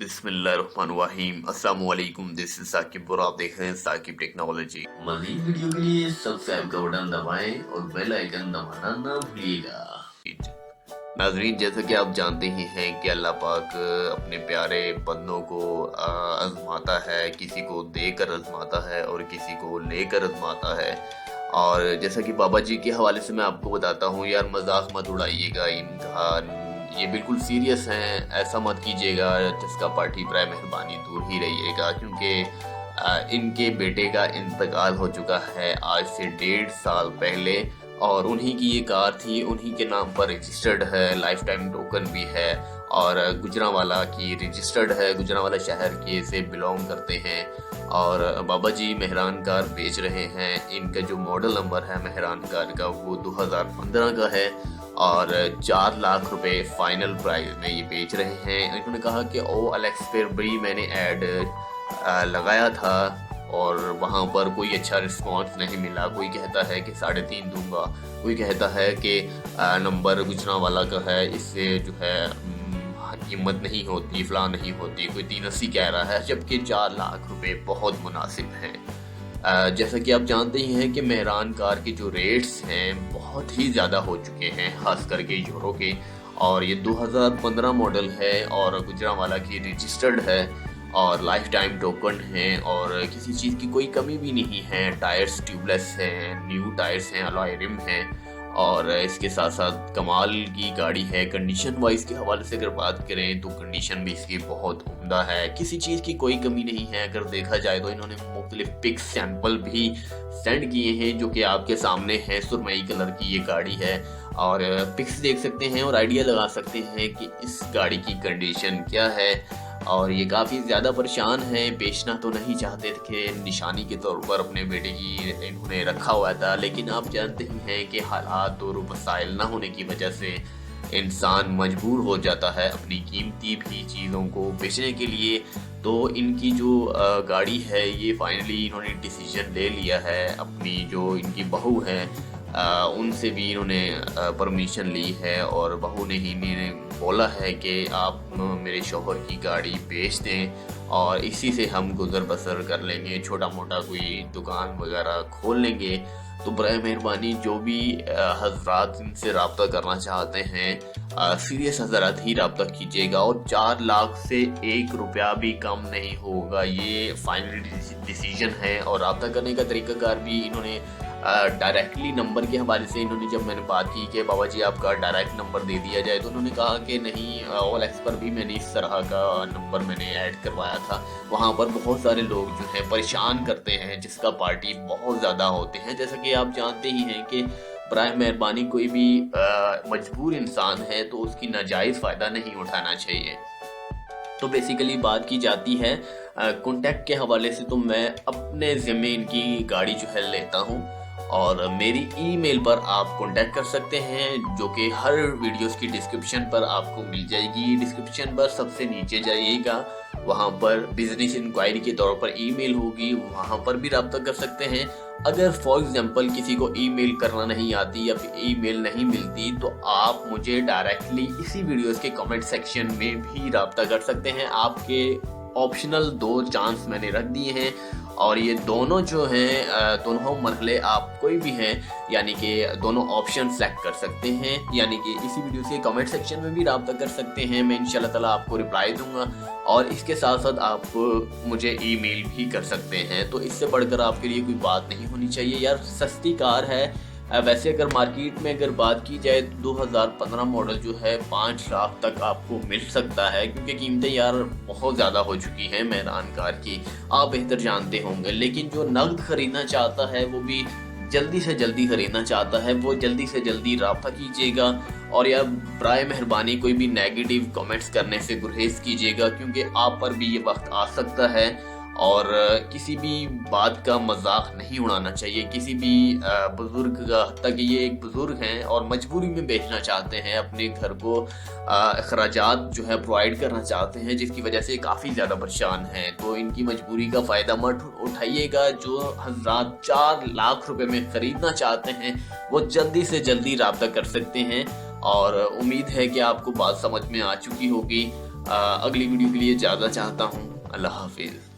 बिस्मिल्लाहिर्रहमानिर्रहीम। अस्सलाम वालेकुम, दिस इज साकिब और आप देख रहे हैं साकिब टेक्नोलॉजी। मज़ीद वीडियो के लिए सब्सक्राइब का बटन दबाएं और बेल आइकन दबाना ना भूलिएगा। नाज़रीन, जैसा कि आप जानते ही हैं कि अल्लाह पाक अपने प्यारे बंदों को आजमाता है, किसी को देकर आजमाता है और किसी को लेकर आजमाता है। और जैसा कि बाबा जी के हवाले से मैं आपको बताता हूँ, यार मजाक मत उड़ाइएगा इनका, ये बिल्कुल सीरियस हैं, ऐसा मत कीजिएगा। जिसका पार्टी प्राय मेहरबानी दूर ही रहिएगा, क्योंकि इनके बेटे का इंतकाल हो चुका है आज से 1.5 साल पहले, और उन्हीं की ये कार थी, उन्हीं के नाम पर रजिस्टर्ड है, लाइफ टाइम टोकन भी है और गुजरांवाला की रजिस्टर्ड है, गुजरांवाला शहर के से बिलोंग करते हैं। और बाबा जी मेहरान कार बेच रहे हैं। इनका जो मॉडल नंबर है मेहरान कार का वो 2015 का है और 4 लाख रुपए फाइनल प्राइस में ये बेच रहे हैं। इन्होंने कहा कि OLX पर भी मैंने ऐड लगाया था और वहाँ पर कोई अच्छा रिस्पांस नहीं मिला। कोई कहता है कि 3.5 दूंगा, कोई कहता है कि नंबर गुजरांवाला का है, इससे जो है कीमत नहीं होती, फलां नहीं होती। कोई 380 कह रहा है, जबकि 4 लाख रुपए बहुत मुनासिब हैं। जैसा कि आप जानते ही हैं कि मेहरान कार के जो रेट्स हैं बहुत ही ज़्यादा हो चुके हैं, ख़ास करके यूरो के। और ये 2015 मॉडल है और गुजरांवाला की रजिस्टर्ड है और लाइफ टाइम टोकन है और किसी चीज़ की कोई कमी भी नहीं है। टायर्स ट्यूबलेस हैं, न्यू टायर्स हैं, अलॉय रिम हैं और इसके साथ साथ कमाल की गाड़ी है। कंडीशन वाइज के हवाले से अगर बात करें तो कंडीशन भी इसकी बहुत उम्दा है, किसी चीज़ की कोई कमी नहीं है। अगर देखा जाए तो इन्होंने मुख्तलिफ पिक्स सैंपल भी सेंड किए हैं जो कि आपके सामने हैं। सुरमई कलर की ये गाड़ी है और पिक्स देख सकते हैं और आइडिया लगा सकते हैं कि इस गाड़ी की कंडीशन क्या है। और ये काफ़ी ज़्यादा परेशान है, बेचना तो नहीं चाहते थे, निशानी के तौर पर अपने बेटे की इन्होंने रखा हुआ था, लेकिन आप जानते ही हैं कि हालात और वसाइल ना होने की वजह से इंसान मजबूर हो जाता है अपनी कीमती भी चीज़ों को बेचने के लिए। तो इनकी जो गाड़ी है ये फाइनली इन्होंने डिसीजन ले लिया है। अपनी जो इनकी बहू है उनसे भी इन्होंने परमिशन ली है और बहू ने ही इन्हें बोला है कि आप मेरे शौहर की गाड़ी बेच दें और इसी से हम गुजर बसर कर लेंगे, छोटा मोटा कोई दुकान वगैरह खोल लेंगे। तो बराए मेहरबानी जो भी हजरात इनसे रब्ता करना चाहते हैं, सीरियस हजरात ही रब्ता कीजिएगा और 4 लाख से 1 रुपया भी कम नहीं होगा, ये फाइनल डिसीजन है। और रब्ता करने का तरीकाकार भी इन्होंने डायरेक्टली नंबर के हवाले से, इन्होंने जब मैंने बात की कि बाबा जी आपका डायरेक्ट नंबर दे दिया जाए, तो उन्होंने कहा कि नहीं, OLX पर भी मैंने इस तरह का नंबर मैंने ऐड करवाया था। वहाँ पर बहुत सारे लोग जो हैं परेशान करते हैं, जिसका पार्टी बहुत ज़्यादा होते हैं। जैसा कि आप जानते ही हैं कि बराए मेहरबानी कोई भी मजबूर इंसान है तो उसकी नाजायज़ फ़ायदा नहीं उठाना चाहिए। तो बेसिकली बात की जाती है कॉन्टैक्ट के हवाले से, तो मैं अपने ज़िम्मे इनकी गाड़ी जो है लेता हूँ और मेरी ईमेल पर आप कांटेक्ट कर सकते हैं, जो कि हर वीडियोस की डिस्क्रिप्शन पर आपको मिल जाएगी। डिस्क्रिप्शन पर सबसे नीचे जाइएगा, वहाँ पर बिजनेस इंक्वायरी के तौर पर ईमेल होगी, वहाँ पर भी रब्ता कर सकते हैं। अगर फॉर एग्जांपल किसी को ईमेल करना नहीं आती या फिर ईमेल नहीं मिलती तो आप मुझे डायरेक्टली इसी वीडियोस के कमेंट सेक्शन में भी रब्ता कर सकते हैं। आपके ऑप्शनल 2 चांस मैंने रख दिए हैं और ये दोनों जो हैं दोनों मरहले आप कोई भी हैं, यानी कि दोनों ऑप्शन सेलेक्ट कर सकते हैं, यानी कि इसी वीडियो से कमेंट सेक्शन में भी रब्ता कर सकते हैं। मैं इंशाल्लाह ताला आपको रिप्लाई दूंगा और इसके साथ साथ आप मुझे ईमेल भी कर सकते हैं। तो इससे बढ़कर आपके लिए कोई बात नहीं होनी चाहिए। यार सस्ती कार है। वैसे अगर मार्केट में अगर बात की जाए तो 2015 मॉडल जो है 5 लाख तक आपको मिल सकता है, क्योंकि कीमतें यार बहुत ज़्यादा हो चुकी हैं मेहरान कार की, आप बेहतर जानते होंगे। लेकिन जो नकद ख़रीदना चाहता है, वो भी जल्दी से जल्दी ख़रीदना चाहता है, वो जल्दी से जल्दी रब्ता कीजिएगा। और यार बराए मेहरबानी कोई भी नेगेटिव कमेंट्स करने से गुरेज कीजिएगा, क्योंकि आप पर भी ये वक्त आ सकता है और किसी भी बात का मजाक नहीं उड़ाना चाहिए। किसी भी बुजुर्ग का, तक ये एक बुजुर्ग हैं और मजबूरी में बेचना चाहते हैं, अपने घर को अखराजात जो है प्रोवाइड करना चाहते हैं, जिसकी वजह से काफ़ी ज़्यादा परेशान हैं। तो इनकी मजबूरी का फ़ायदा मत उठाइएगा। जो हजरात 4 लाख रुपए में ख़रीदना चाहते हैं वो जल्दी से जल्दी रब्ता कर सकते हैं और उम्मीद है कि आपको बात समझ में आ चुकी होगी। اگلی ویڈیو کے لیے اجازت چاہتا ہوں. اللہ حافظ.